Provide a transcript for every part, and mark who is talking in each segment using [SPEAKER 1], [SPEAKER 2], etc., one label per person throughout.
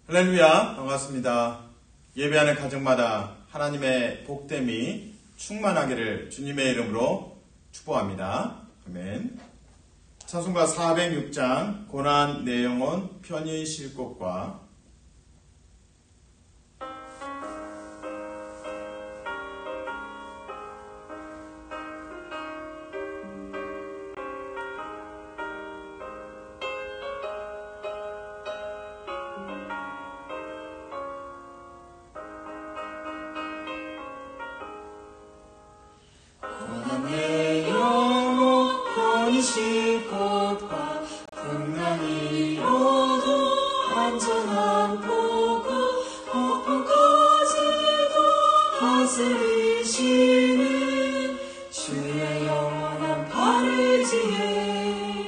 [SPEAKER 1] 할렐루야, 반갑습니다. 예배하는 가정마다 하나님의 복됨이 충만하기를 주님의 이름으로 축복합니다. 아멘. 찬송가 406장 고난 내 영혼 편히 쉴 곳과
[SPEAKER 2] 쉴 곳과 풍랑이로도 안전한 보고 폭풍까지도 다스리시는 주의 영원한 발의지에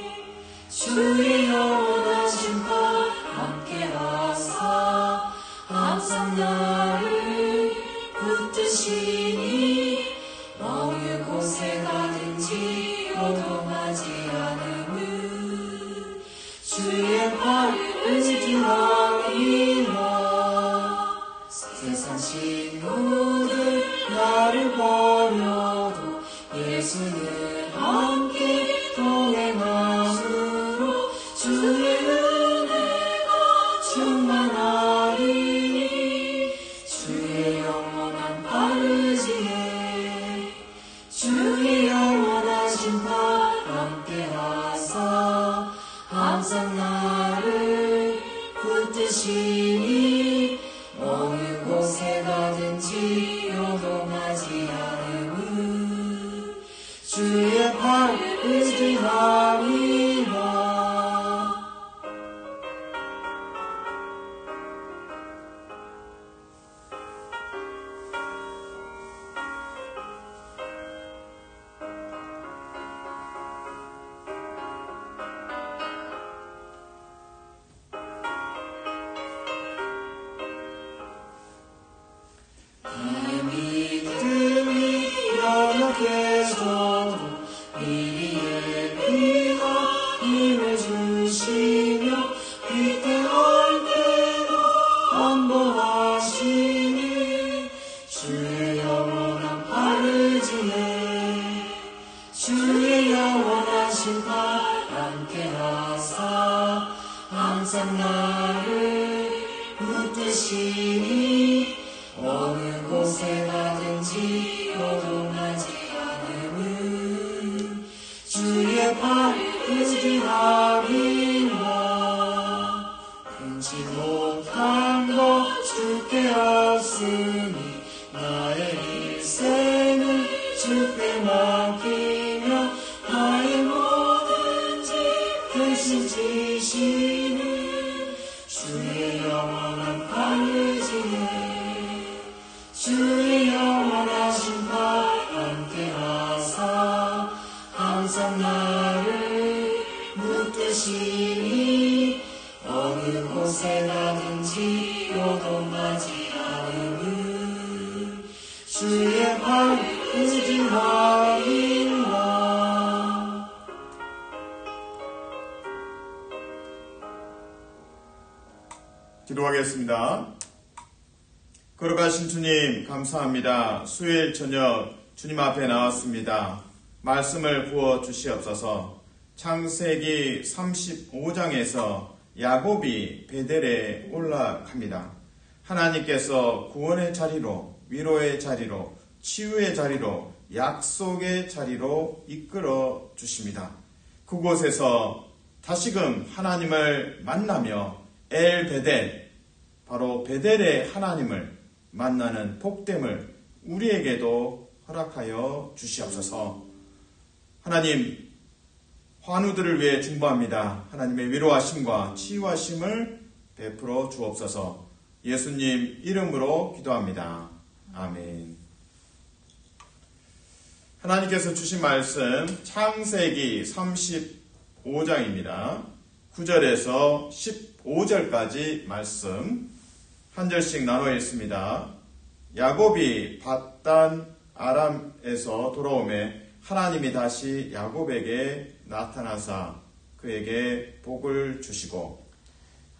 [SPEAKER 2] 주의 영원하신 발 함께하사 항상 나를 붙드시니 어느 곳에 가든지 요동하지 않음은 주의 팔을 의지함이라. 세상 친구들 나를 버려도 예수는 함께 동행함으로 주의 은혜가 충만하리니 주의 영원한 발의지에 주의 영원하신 발 함께하사 항상 나를 붙드시니 어느 곳에 가든지 요동하지 않음은 주의 팔을 의지함이라. 이리의 비가 힘을 주시며 위태할 때도 안보하시니 주의 영원한 발의지에 주의 영원하신 발 함께하사 항상 나를 붙드시니 어느 곳에 가든지 요동하지 않음은 주의 팔을 의지함이라. 금치 못한 것 주께 하으니 나의 일생을 주께 맡기며 나의 모든 짓 대신 지시는 주의 영원한 발의지에 주의 영원하신 발 함께하사 항상 나를 붙드시니 어느 곳에 가든지 요동하지 않음은 주의 팔을 의지함이라.
[SPEAKER 1] 기도하겠습니다. 걸어가신 주님 감사합니다. 수요일 저녁 주님 앞에 나왔습니다. 말씀을 부어 주시옵소서. 창세기 35장에서 야곱이 베델에 올라갑니다. 하나님께서 구원의 자리로, 위로의 자리로, 치유의 자리로, 약속의 자리로 이끌어 주십니다. 그곳에서 다시금 하나님을 만나며 엘 베델, 바로 베델의 하나님을 만나는 복됨을 우리에게도 허락하여 주시옵소서. 하나님, 환우들을 위해 중보합니다. 하나님의 위로하심과 치유하심을 베풀어 주옵소서. 예수님 이름으로 기도합니다. 아멘. 하나님께서 주신 말씀 창세기 35장입니다. 9절에서 15절까지 말씀 한 절씩 나눠 있습니다. 야곱이 밧단 아람에서 돌아오매 하나님이 다시 야곱에게 나타나사 그에게 복을 주시고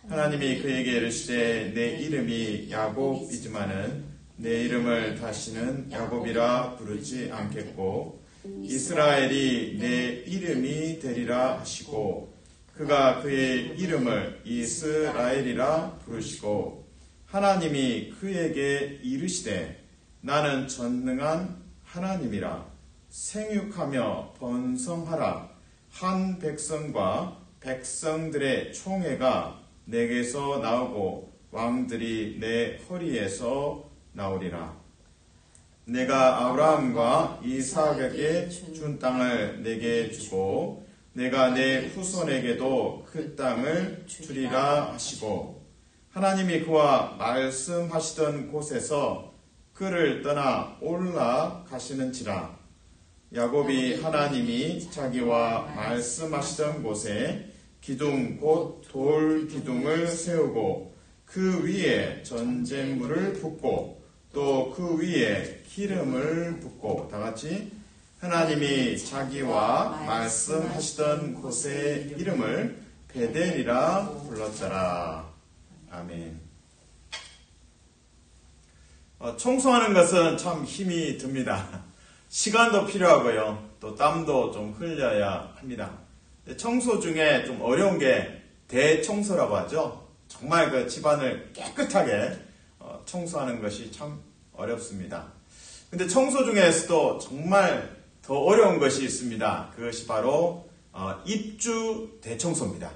[SPEAKER 1] 하나님이 그에게 이르시되 내 이름이 야곱이지만은 내 이름을 다시는 야곱이라 부르지 않겠고 이스라엘이 내 이름이 되리라 하시고 그가 그의 이름을 이스라엘이라 부르시고 하나님이 그에게 이르시되 나는 전능한 하나님이라 생육하며 번성하라 한 백성과 백성들의 총회가 내게서 나오고 왕들이 내 허리에서 나오리라. 내가 아브라함과 이삭에게 준 땅을 내게 주고 내가 내 후손에게도 그 땅을 주리라 하시고 하나님이 그와 말씀하시던 곳에서 그를 떠나 올라가시는지라. 야곱이 하나님이 자기와 말씀하시던 곳에 기둥 곧 돌 기둥을 세우고 그 위에 전쟁물을 붓고 또 그 위에 기름을 붓고 다 같이 하나님이 자기와 말씀하시던 곳의 이름을 베델이라 불렀더라. 아멘. 청소하는 것은 참 힘이 듭니다. 시간도 필요하고요. 또 땀도 좀 흘려야 합니다. 청소 중에 좀 어려운 게 대청소라고 하죠. 정말 그 집안을 깨끗하게 청소하는 것이 참 어렵습니다. 근데 청소 중에서도 정말 더 어려운 것이 있습니다. 그것이 바로 입주 대청소입니다.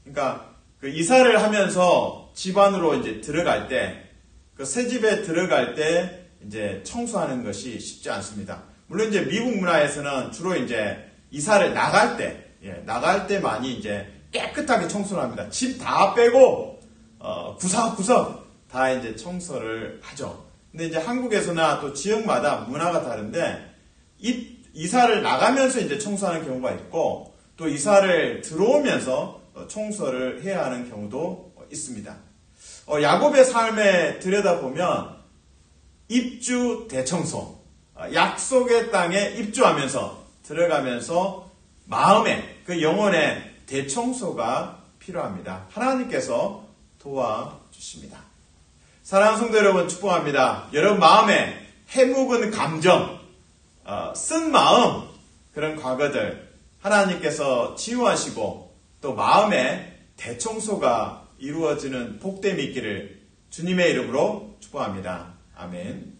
[SPEAKER 1] 그러니까 그 이사를 하면서 집안으로 이제 들어갈 때, 그 새 집에 들어갈 때 이제 청소하는 것이 쉽지 않습니다. 물론 이제 미국 문화에서는 주로 이제 이사를 나갈 때 많이 이제 깨끗하게 청소를 합니다. 집 다 빼고 구석구석 다 이제 청소를 하죠. 근데 이제 한국에서나 또 지역마다 문화가 다른데 이사를 나가면서 이제 청소하는 경우가 있고 또 이사를 들어오면서 청소를 해야 하는 경우도 있습니다. 야곱의 삶에 들여다보면 입주 대청소, 약속의 땅에 입주하면서 들어가면서 마음의 그 영혼의 대청소가 필요합니다. 하나님께서 도와주십니다. 사랑하는 성도 여러분 축복합니다. 여러분 마음에 해묵은 감정, 쓴 마음, 그런 과거들 하나님께서 치유하시고 또 마음의 대청소가 이루어지는 복됨이 있기를 주님의 이름으로 축복합니다. 아멘.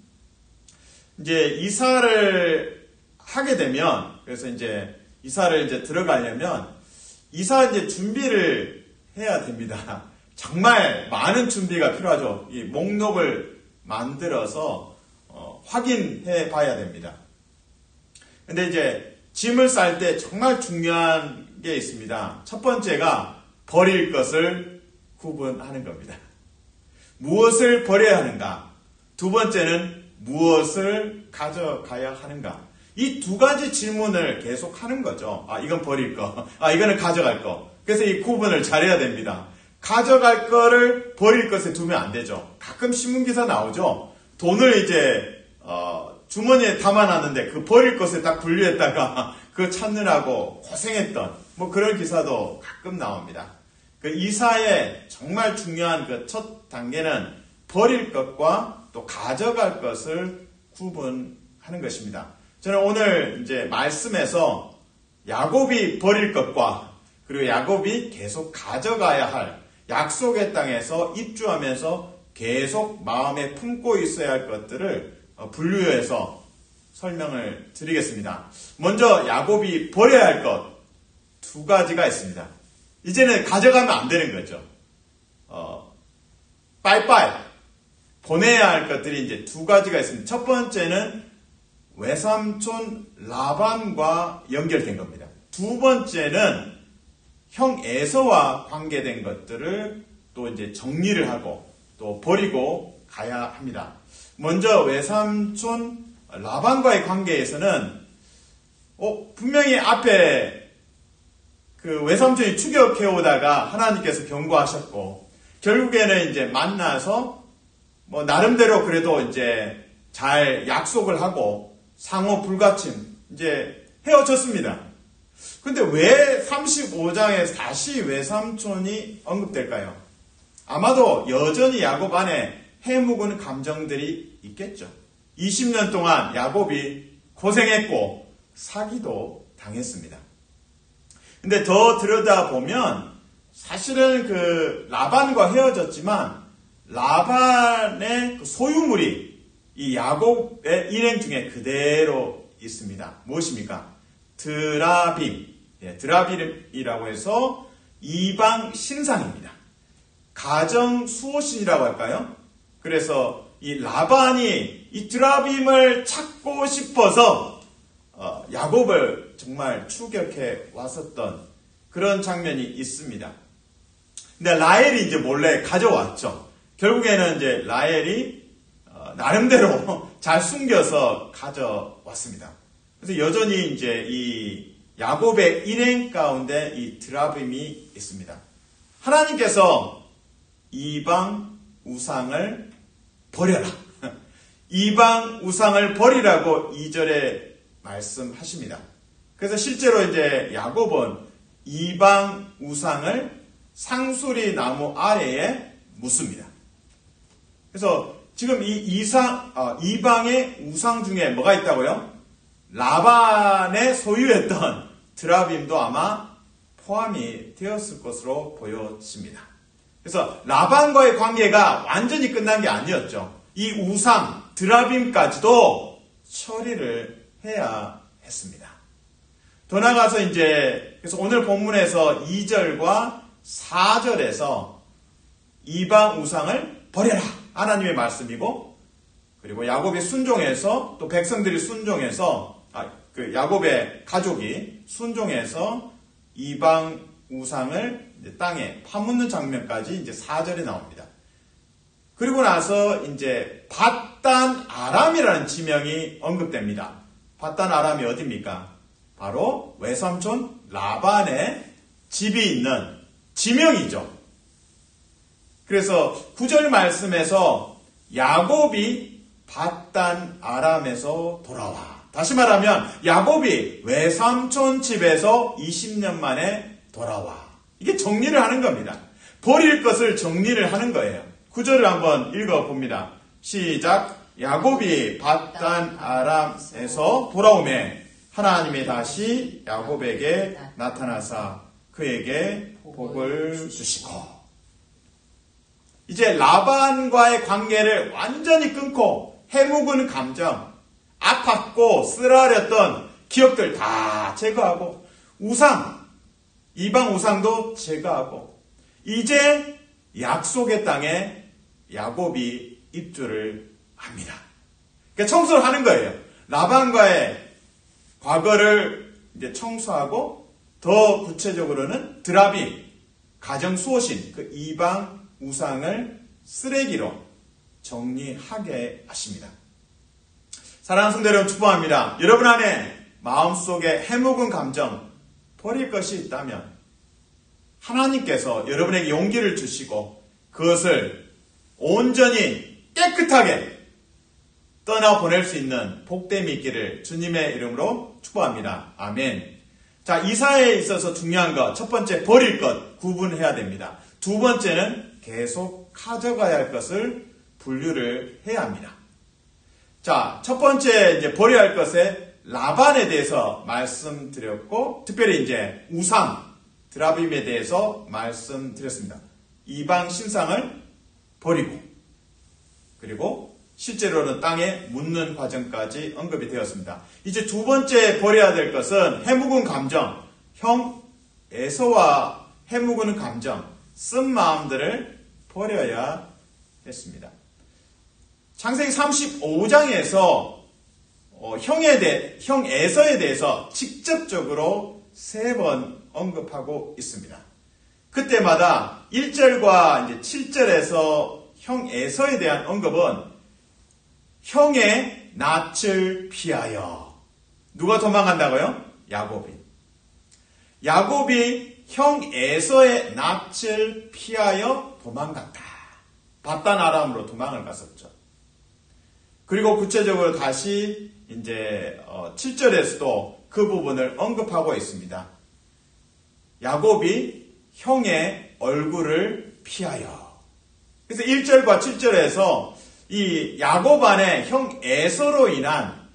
[SPEAKER 1] 이제 이사를 하게 되면, 그래서 이제 이사를 이제 들어가려면 이사 이제 준비를 해야 됩니다. 정말 많은 준비가 필요하죠. 이 목록을 만들어서 확인해 봐야 됩니다. 근데 이제 짐을 쌀 때 정말 중요한 게 있습니다. 첫 번째가 버릴 것을 구분하는 겁니다. 무엇을 버려야 하는가? 두 번째는 무엇을 가져가야 하는가? 이 두 가지 질문을 계속 하는 거죠. 이건 버릴 거. 이거는 가져갈 거. 그래서 이 구분을 잘해야 됩니다. 가져갈 거를 버릴 것에 두면 안 되죠. 가끔 신문기사 나오죠. 돈을 이제 주머니에 담아놨는데 그 버릴 것에 딱 분류했다가 그거 찾느라고 고생했던 뭐 그런 기사도 가끔 나옵니다. 그 이사의 정말 중요한 그 첫 단계는 버릴 것과 또 가져갈 것을 구분하는 것입니다. 저는 오늘 이제 말씀에서 야곱이 버릴 것과 그리고 야곱이 계속 가져가야 할 약속의 땅에서 입주하면서 계속 마음에 품고 있어야 할 것들을 분류해서 설명을 드리겠습니다. 먼저 야곱이 버려야 할 것 두 가지가 있습니다. 이제는 가져가면 안 되는 거죠. 빠이빠이 보내야 할 것들이 이제 두 가지가 있습니다. 첫 번째는 외삼촌 라반과 연결된 겁니다. 두 번째는 형 에서와 관계된 것들을 또 이제 정리를 하고 또 버리고 가야 합니다. 먼저 외삼촌 라반과의 관계에서는 분명히 앞에 그 외삼촌이 추격해 오다가 하나님께서 경고하셨고 결국에는 이제 만나서 뭐 나름대로 그래도 이제 잘 약속을 하고 상호 불가침 이제 헤어졌습니다. 근데 왜 35장에 다시 외삼촌이 언급될까요? 아마도 여전히 야곱 안에 해묵은 감정들이 있겠죠. 20년 동안 야곱이 고생했고 사기도 당했습니다. 근데 더 들여다보면 사실은 그 라반과 헤어졌지만 라반의 그 소유물이 이 야곱의 일행 중에 그대로 있습니다. 무엇입니까? 드라빔. 드라빔이라고 해서 이방 신상입니다. 가정 수호신이라고 할까요? 그래서 이 라반이 이 드라빔을 찾고 싶어서 야곱을 정말 추격해 왔었던 그런 장면이 있습니다. 근데 라헬이 이제 몰래 가져왔죠. 결국에는 이제 라헬이 나름대로 잘 숨겨서 가져왔습니다. 그래서 여전히 이제 이 야곱의 일행 가운데 이 드라빔이 있습니다. 하나님께서 이방 우상을 버려라. 이방 우상을 버리라고 2절에 말씀하십니다. 그래서 실제로 이제 야곱은 이방 우상을 상수리 나무 아래에 묻습니다. 그래서 지금 이 이방의 우상 중에 뭐가 있다고요? 라반의 소유했던 드라빔도 아마 포함이 되었을 것으로 보여집니다. 그래서 라반과의 관계가 완전히 끝난 게 아니었죠. 이 우상 드라빔까지도 처리를 해야 했습니다. 더 나아가서 이제 그래서 오늘 본문에서 2절과 4절에서 이방 우상을 버려라 하나님의 말씀이고, 그리고 야곱이 순종해서 또 백성들이 순종해서 그 야곱의 가족이 순종해서 이방 우상을 이제 땅에 파묻는 장면까지 이제 4절에 나옵니다. 그리고 나서 이제 밧단 아람이라는 지명이 언급됩니다. 밧단 아람이 어디입니까? 바로 외삼촌 라반의 집이 있는 지명이죠. 그래서 9절 말씀에서 야곱이 밧단 아람에서 돌아와. 다시 말하면 야곱이 외삼촌 집에서 20년 만에 돌아와. 이게 정리를 하는 겁니다. 버릴 것을 정리를 하는 거예요. 9절을 한번 읽어봅니다. 시작. 야곱이 밧단 아람에서 돌아오매 하나님이 다시 야곱에게 나타나사 그에게 복을 주시고. 이제 라반과의 관계를 완전히 끊고 해묵은 감정, 아팠고 쓰라렸던 기억들 다 제거하고 우상, 이방 우상도 제거하고 이제 약속의 땅에 야곱이 입주를 합니다. 그러니까 청소를 하는 거예요. 라반과의 과거를 이제 청소하고 더 구체적으로는 드라빔, 가정 수호신, 그 이방 우상을 쓰레기로 정리하게 하십니다. 사랑하는 성도 여러분 축복합니다. 여러분 안에 마음속에 해묵은 감정 버릴 것이 있다면 하나님께서 여러분에게 용기를 주시고 그것을 온전히 깨끗하게 떠나보낼 수 있는 복됨이 있기를 주님의 이름으로 축복합니다. 아멘. 자, 이사에 있어서 중요한 것, 첫 번째 버릴 것 구분해야 됩니다. 두 번째는 계속 가져가야 할 것을 분류를 해야 합니다. 자, 첫 번째 이제 버려야 할 것에 라반에 대해서 말씀드렸고, 특별히 이제 우상, 드라빔에 대해서 말씀드렸습니다. 이방 신상을 버리고, 그리고 실제로는 땅에 묻는 과정까지 언급이 되었습니다. 이제 두 번째 버려야 될 것은 해묵은 감정, 형 에서와 해묵은 감정, 쓴 마음들을 버려야 했습니다. 창세기 35장에서 형 에서에 대해서 직접적으로 3번 언급하고 있습니다. 그때마다 1절과 이제 7절에서 형 에서에 대한 언급은 형의 낯을 피하여. 누가 도망간다고요? 야곱이. 야곱이 형 에서의 낯을 피하여 도망갔다. 밧단 아람으로 도망을 갔었죠. 그리고 구체적으로 다시 이제 7절에서도 그 부분을 언급하고 있습니다. 야곱이 형의 얼굴을 피하여. 그래서 1절과 7절에서 이 야곱 안에 형 에서로 인한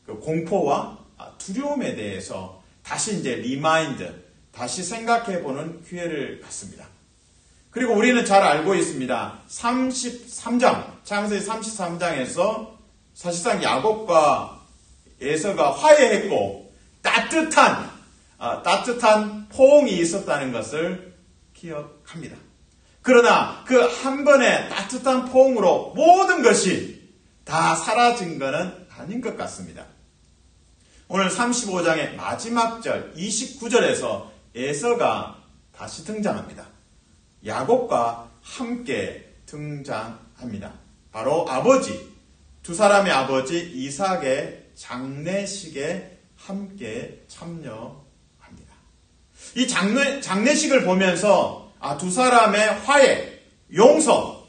[SPEAKER 1] 그 공포와 두려움에 대해서 다시 이제 리마인드, 다시 생각해보는 기회를 갖습니다. 그리고 우리는 잘 알고 있습니다. 33장, 창세기 33장에서 사실상 야곱과 에서가 화해했고 따뜻한 포옹이 있었다는 것을 기억합니다. 그러나 그 한 번의 따뜻한 포옹으로 모든 것이 다 사라진 것은 아닌 것 같습니다. 오늘 35장의 마지막 절 29절에서 에서가 다시 등장합니다. 야곱과 함께 등장합니다. 바로 두 사람의 아버지 이삭의 장례식에 함께 참여합니다. 이 장례식을 보면서 두 사람의 화해, 용서,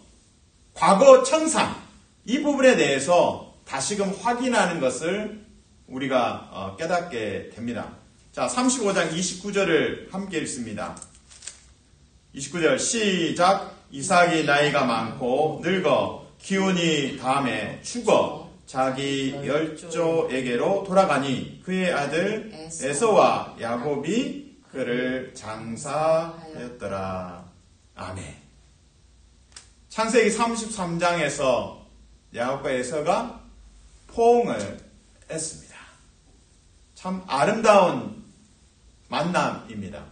[SPEAKER 1] 과거 청산 이 부분에 대해서 다시금 확인하는 것을 우리가 깨닫게 됩니다. 자, 35장 29절을 함께 읽습니다. 29절 시작. 이삭이 나이가 많고 늙어 기운이 다음에 죽어 자기 열조에게로 돌아가니 그의 아들 에서와 야곱이 그를 장사하였더라. 아멘. 창세기 33장에서 야곱과 에서가 포옹을 했습니다. 참 아름다운 만남입니다.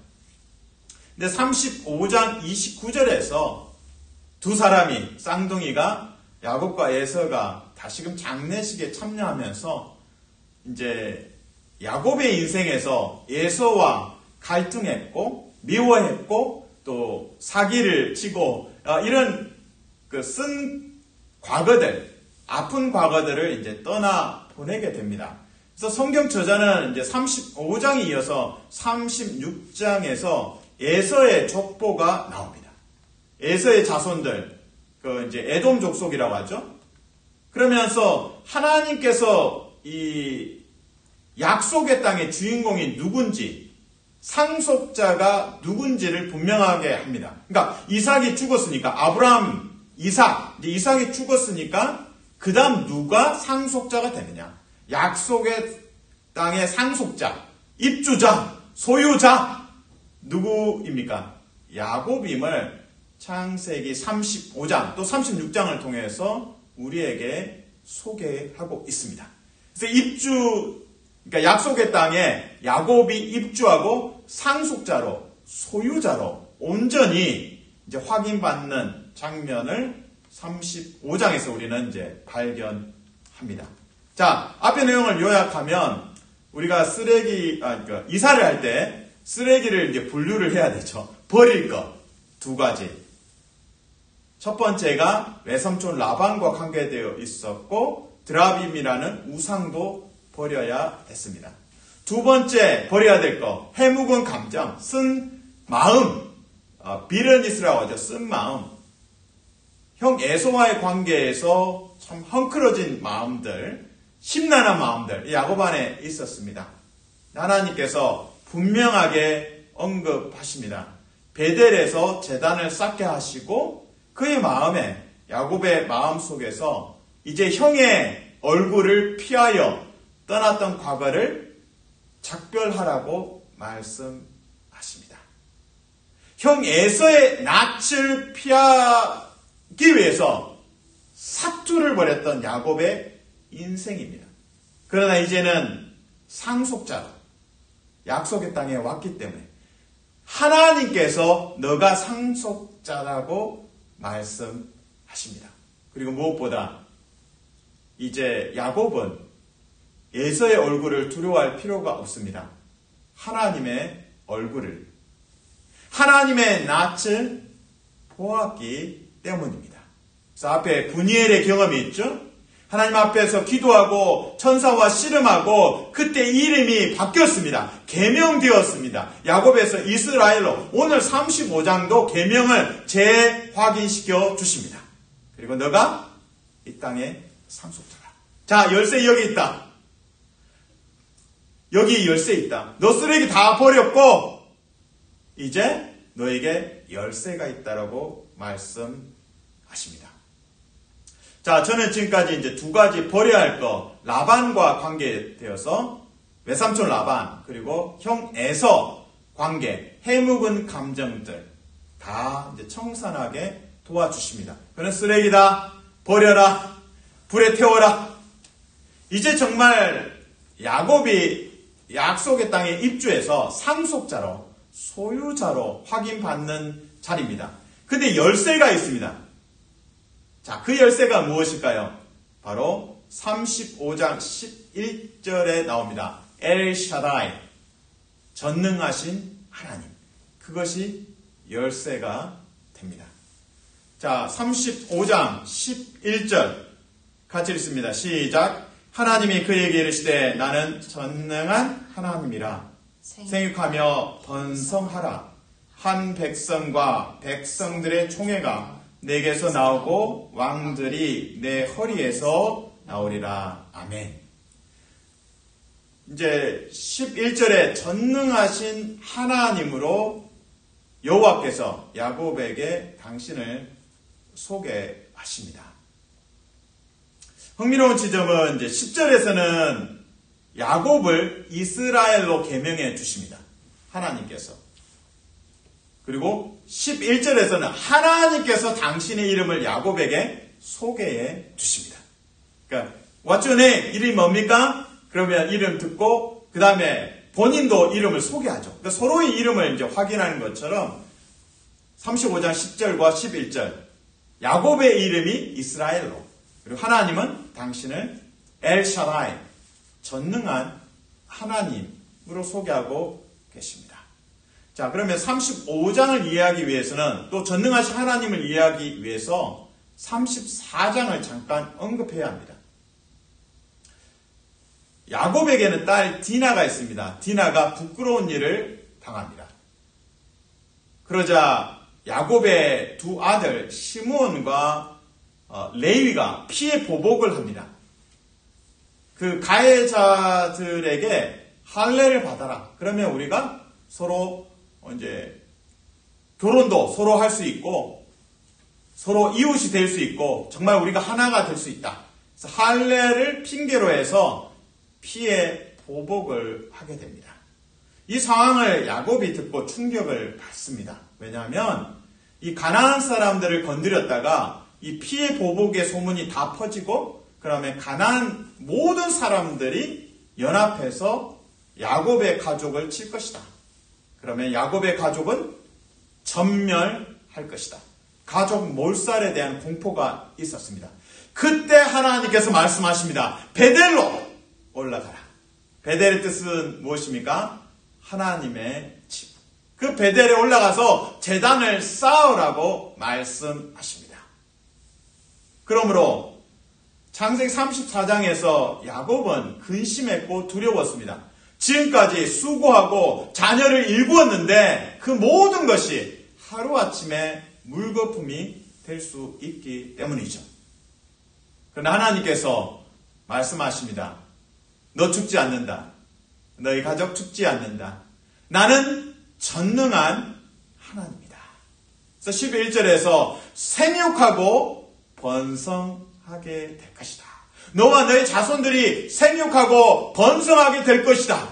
[SPEAKER 1] 근데 35장 29절에서 두 사람이 쌍둥이가 야곱과 에서가 다시금 장례식에 참여하면서 이제 야곱의 인생에서 에서와 갈등했고 미워했고 또 사기를 치고 이런 쓴 과거들, 아픈 과거들을 이제 떠나 보내게 됩니다. 그래서 성경 저자는 이제 35장에 이어서 36장에서 에서의 족보가 나옵니다. 에서의 자손들, 이제 에돔 족속이라고 하죠. 그러면서 하나님께서 이 약속의 땅의 주인공이 누군지, 상속자가 누군지를 분명하게 합니다. 그러니까 이삭이 죽었으니까 이삭이 죽었으니까 그 다음 누가 상속자가 되느냐? 약속의 땅의 상속자, 입주자, 소유자 누구입니까? 야곱임을 창세기 35장 또 36장을 통해서 우리에게 소개하고 있습니다. 그래서 그러니까 약속의 땅에 야곱이 입주하고 상속자로, 소유자로 온전히 이제 확인받는 장면을 35장에서 우리는 이제 발견합니다. 자, 앞의 내용을 요약하면 우리가 이사를 할 때 쓰레기를 이제 분류를 해야 되죠. 버릴 것 두 가지. 첫 번째가 외삼촌 라반과 관계되어 있었고 드라빔이라는 우상도 버려야 했습니다. 두 번째 버려야 될 것, 해묵은 감정, 쓴 마음, 비르니스라고 하죠. 쓴 마음. 형 에서와의 관계에서 참 헝클어진 마음들, 심란한 마음들, 야곱 안에 있었습니다. 하나님께서 분명하게 언급하십니다. 베델에서 제단을 쌓게 하시고 그의 마음에, 야곱의 마음 속에서 이제 형의 얼굴을 피하여 떠났던 과거를 작별하라고 말씀하십니다. 형 에서의 낯을 피하기 위해서 사투를 벌였던 야곱의 인생입니다. 그러나 이제는 상속자로 약속의 땅에 왔기 때문에 하나님께서 너가 상속자라고 말씀하십니다. 그리고 무엇보다 이제 야곱은 에서의 얼굴을 두려워할 필요가 없습니다. 하나님의 얼굴을, 하나님의 낯을 보았기 때문입니다. 그래서 앞에 분이엘의 경험이 있죠. 하나님 앞에서 기도하고 천사와 씨름하고 그때 이름이 바뀌었습니다. 계명되었습니다. 야곱에서 이스라엘로 오늘 35장도 계명을 재확인시켜 주십니다. 그리고 너가 이 땅의 상속자다. 자, 열쇠 여기 있다. 여기 열쇠 있다. 너 쓰레기 다 버렸고 이제 너에게 열쇠가 있다라고 말씀하십니다. 하십니다. 자, 저는 지금까지 이제 두 가지 버려야 할 거, 라반과 관계되어서 외삼촌 라반 그리고 형 에서 관계, 해묵은 감정들 다 이제 청산하게 도와주십니다. 그는 쓰레기다, 버려라, 불에 태워라. 이제 정말 야곱이 약속의 땅에 입주해서 상속자로, 소유자로 확인받는 자리입니다. 근데 열쇠가 있습니다. 자, 그 열쇠가 무엇일까요? 바로 35장 11절에 나옵니다. 엘 샤다이, 전능하신 하나님. 그것이 열쇠가 됩니다. 자, 35장 11절 같이 읽습니다. 시작. 하나님이 그에게 이르시되 나는 전능한 하나님이라. 생육하며 번성하라. 한 백성과 백성들의 총회가 내게서 나오고 왕들이 내 허리에서 나오리라. 아멘. 이제 11절에 전능하신 하나님으로 여호와께서 야곱에게 당신을 소개하십니다. 흥미로운 지점은 이제 10절에서는 야곱을 이스라엘로 계명해 주십니다. 하나님께서. 그리고 11절에서는 하나님께서 당신의 이름을 야곱에게 소개해 주십니다. 그러니까 What's your name? 이름이 뭡니까? 그러면 이름 듣고 그 다음에 본인도 이름을 소개하죠. 그러니까 서로의 이름을 이제 확인하는 것처럼 35장 10절과 11절 야곱의 이름이 이스라엘로 그리고 하나님은 당신을 엘 샤다이 전능한 하나님으로 소개하고 계십니다. 자, 그러면 35장을 이해하기 위해서는 또 전능하신 하나님을 이해하기 위해서 34장을 잠깐 언급해야 합니다. 야곱에게는 딸 디나가 있습니다. 디나가 부끄러운 일을 당합니다. 그러자 야곱의 두 아들 시므온과 레위가 피해 보복을 합니다. 그 가해자들에게 할례를 받아라. 그러면 우리가 서로 이제 결혼도 서로 할 수 있고 서로 이웃이 될 수 있고 정말 우리가 하나가 될 수 있다. 그래서 할례를 핑계로 해서 피해 보복을 하게 됩니다. 이 상황을 야곱이 듣고 충격을 받습니다. 왜냐하면 이 가나안 사람들을 건드렸다가 이 피해 보복의 소문이 다 퍼지고 그다음에 가나안 모든 사람들이 연합해서 야곱의 가족을 칠 것이다. 그러면 야곱의 가족은 전멸할 것이다. 가족 몰살에 대한 공포가 있었습니다. 그때 하나님께서 말씀하십니다. 베델로 올라가라. 베델의 뜻은 무엇입니까? 하나님의 집. 그 베델에 올라가서 제단을 쌓으라고 말씀하십니다. 그러므로 창세기 34장에서 야곱은 근심했고 두려웠습니다. 지금까지 수고하고 자녀를 일구었는데 그 모든 것이 하루아침에 물거품이 될 수 있기 때문이죠. 그러나 하나님께서 말씀하십니다. 너 죽지 않는다. 너희 가족 죽지 않는다. 나는 전능한 하나님이다. 그래서 11절에서 생육하고 번성하게 될 것이다. 너와 너의 자손들이 생육하고 번성하게 될 것이다.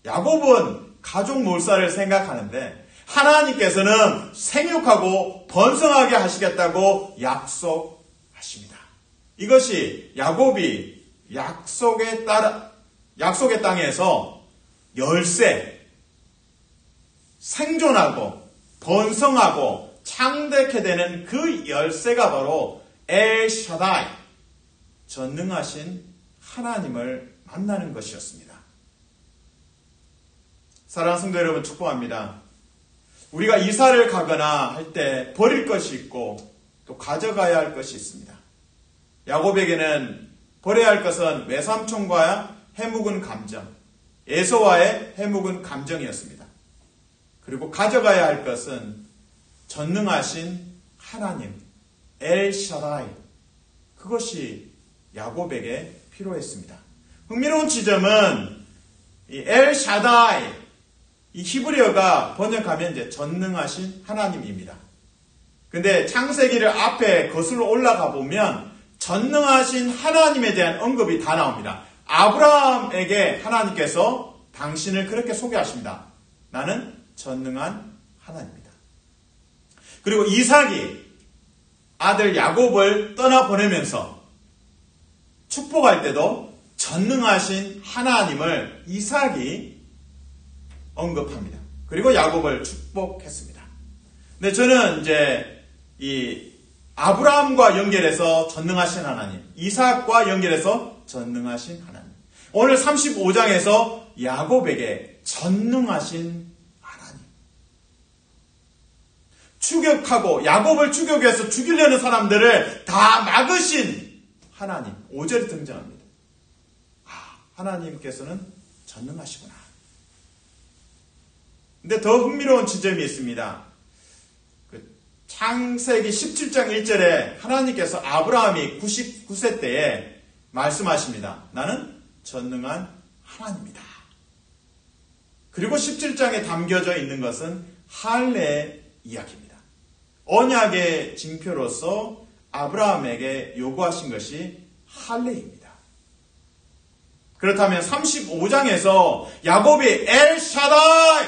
[SPEAKER 1] 야곱은 가족 몰살을 생각하는데 하나님께서는 생육하고 번성하게 하시겠다고 약속하십니다. 이것이 야곱이 약속의 땅에서 열세, 생존하고 번성하고 창대케 되는 그 열쇠가 바로 엘 샤다이, 전능하신 하나님을 만나는 것이었습니다. 사랑하는 성도 여러분, 축복합니다. 우리가 이사를 가거나 할 때 버릴 것이 있고 또 가져가야 할 것이 있습니다. 야곱에게는 버려야 할 것은 외삼촌과의 해묵은 감정, 에서와의 해묵은 감정이었습니다. 그리고 가져가야 할 것은 전능하신 하나님, 엘 샤다이, 그것이 야곱에게 필요했습니다. 흥미로운 지점은 이 엘 샤다이, 이 히브리어가 번역하면 이제 전능하신 하나님입니다. 근데 창세기를 앞에 거슬러 올라가 보면 전능하신 하나님에 대한 언급이 다 나옵니다. 아브라함에게 하나님께서 당신을 그렇게 소개하십니다. 나는 전능한 하나님이다. 그리고 이삭이 아들 야곱을 떠나보내면서 축복할 때도 전능하신 하나님을 이삭이 언급합니다. 그리고 야곱을 축복했습니다. 근데 저는 이제 이 아브라함과 연결해서 전능하신 하나님, 이삭과 연결해서 전능하신 하나님. 오늘 35장에서 야곱에게 전능하신 하나님. 추격하고 야곱을 추격해서 죽이려는 사람들을 다 막으신 하나님. 5절에 등장합니다. 하나님께서는 전능하시구나. 근데 더 흥미로운 지점이 있습니다. 창세기 17장 1절에 하나님께서 아브라함이 99세 때에 말씀하십니다. 나는 전능한 하나님이다. 그리고 17장에 담겨져 있는 것은 할례의 이야기입니다. 언약의 징표로서 아브라함에게 요구하신 것이 할례입니다. 그렇다면 35장에서 야곱이 엘샤다이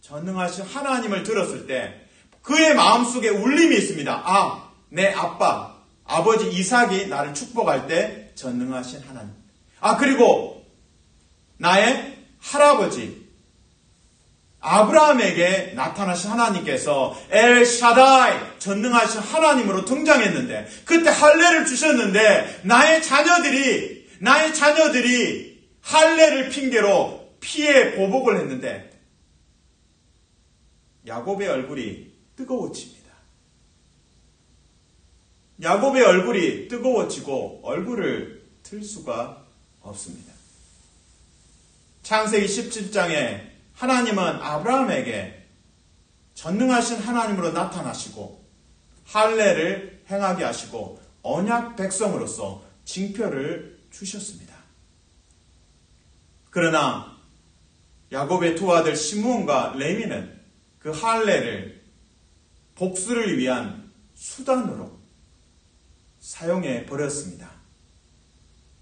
[SPEAKER 1] 전능하신 하나님을 들었을 때 그의 마음속에 울림이 있습니다. 내 아버지 이삭이 나를 축복할 때 전능하신 하나님. 그리고 나의 할아버지 아브라함에게 나타나신 하나님께서 엘샤다이 전능하신 하나님으로 등장했는데 그때 할례를 주셨는데 나의 자녀들이 할례를 핑계로 피해 보복을 했는데 야곱의 얼굴이 뜨거워집니다. 야곱의 얼굴이 뜨거워지고 얼굴을 틀 수가 없습니다. 창세기 17장에 하나님은 아브라함에게 전능하신 하나님으로 나타나시고 할례를 행하게 하시고 언약 백성으로서 징표를 주셨습니다. 그러나 야곱의 두 아들 시므온과 레위는 그 할례를 복수를 위한 수단으로 사용해 버렸습니다.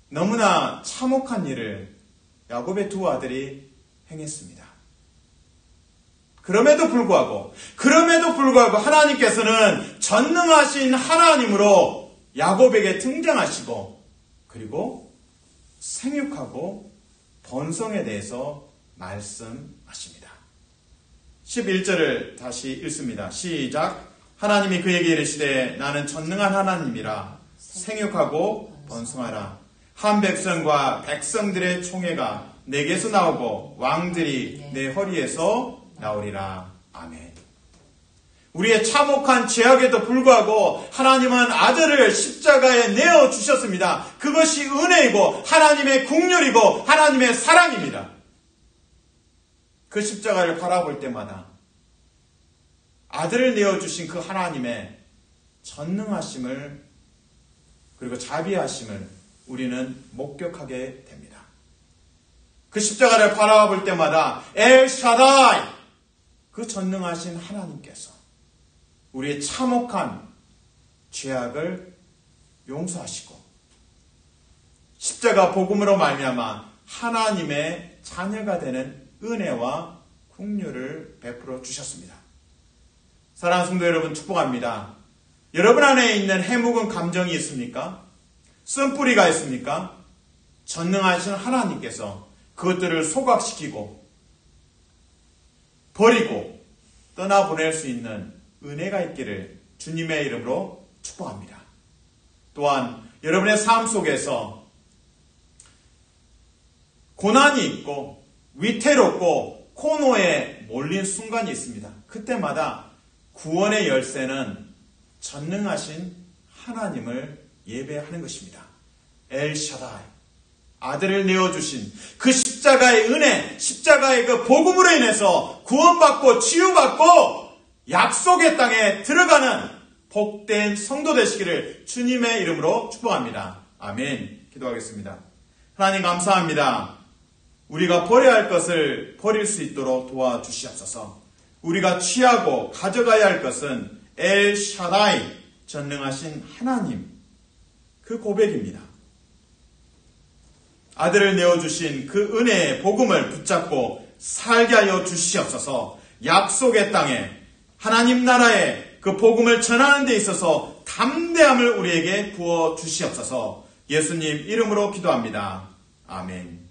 [SPEAKER 1] 너무나 참혹한 일을 야곱의 두 아들이 행했습니다. 그럼에도 불구하고 하나님께서는 전능하신 하나님으로 야곱에게 등장하시고 그리고 생육하고 번성에 대해서 말씀하십니다. 11절을 다시 읽습니다. 시작. 하나님이 그에게 이르시되 나는 전능한 하나님이라 생육하고 번성하라. 한 백성과 백성들의 총회가 내게서 나오고 왕들이 내 허리에서 나오리라. 아멘. 우리의 참혹한 죄악에도 불구하고 하나님은 아들을 십자가에 내어주셨습니다. 그것이 은혜이고 하나님의 긍휼이고 하나님의 사랑입니다. 그 십자가를 바라볼 때마다 아들을 내어주신 그 하나님의 전능하심을 그리고 자비하심을 우리는 목격하게 됩니다. 그 십자가를 바라볼 때마다 엘샤다이 그 전능하신 하나님께서 우리의 참혹한 죄악을 용서하시고 십자가 복음으로 말미암아 하나님의 자녀가 되는 은혜와 긍휼을 베풀어 주셨습니다. 사랑하는 성도 여러분, 축복합니다. 여러분 안에 있는 해묵은 감정이 있습니까? 쓴뿌리가 있습니까? 전능하신 하나님께서 그것들을 소각시키고 버리고 떠나보낼 수 있는 은혜가 있기를 주님의 이름으로 축복합니다. 또한 여러분의 삶 속에서 고난이 있고 위태롭고 코너에 몰린 순간이 있습니다. 그때마다 구원의 열쇠는 전능하신 하나님을 예배하는 것입니다. 엘샤다이, 아들을 내어주신 그 십자가의 은혜, 십자가의 그 복음으로 인해서 구원받고 치유받고 약속의 땅에 들어가는 복된 성도 되시기를 주님의 이름으로 축복합니다. 아멘. 기도하겠습니다. 하나님 감사합니다. 우리가 버려야 할 것을 버릴 수 있도록 도와주시옵소서. 우리가 취하고 가져가야 할 것은 엘 샤다이, 전능하신 하나님, 그 고백입니다. 아들을 내어주신 그 은혜의 복음을 붙잡고 살게 하여 주시옵소서. 약속의 땅에 하나님 나라의 그 복음을 전하는 데 있어서 담대함을 우리에게 부어 주시옵소서. 예수님 이름으로 기도합니다. 아멘.